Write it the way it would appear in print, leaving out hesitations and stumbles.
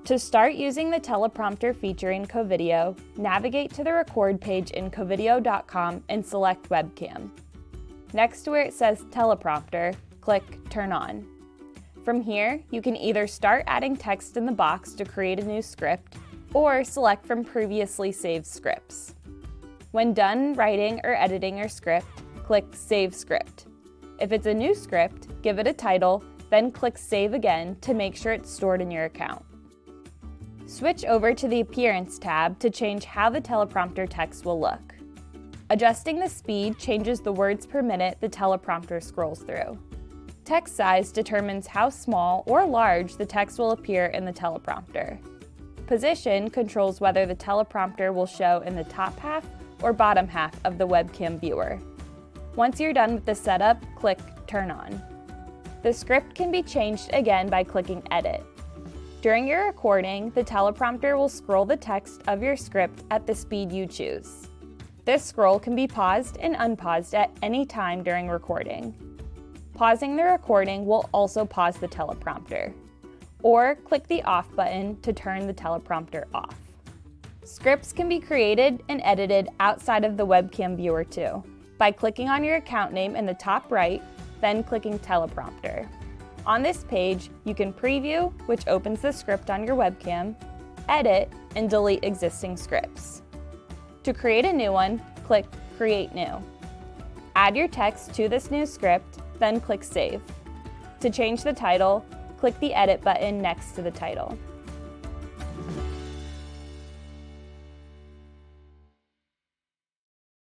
To start using the teleprompter feature in Covideo, navigate to the record page in covideo.com and select webcam. Next to where it says teleprompter, click Turn On. From here, you can either start adding text in the box to create a new script, or select from previously saved scripts. When done writing or editing your script, click Save Script. If it's a new script, give it a title, then click Save again to make sure it's stored in your account. Switch over to the Appearance tab to change how the teleprompter text will look. Adjusting the speed changes the words per minute the teleprompter scrolls through. Text size determines how small or large the text will appear in the teleprompter. Position controls whether the teleprompter will show in the top half or bottom half of the webcam viewer. Once you're done with the setup, click Turn On. The script can be changed again by clicking Edit. During your recording, the teleprompter will scroll the text of your script at the speed you choose. This scroll can be paused and unpaused at any time during recording. Pausing the recording will also pause the teleprompter. Or click the Off button to turn the teleprompter off. Scripts can be created and edited outside of the webcam viewer too, by clicking on your account name in the top right, then clicking Teleprompter. On this page, you can preview, which opens the script on your webcam, edit, and delete existing scripts. To create a new one, click Create New. Add your text to this new script, then click Save. To change the title, click the Edit button next to the title.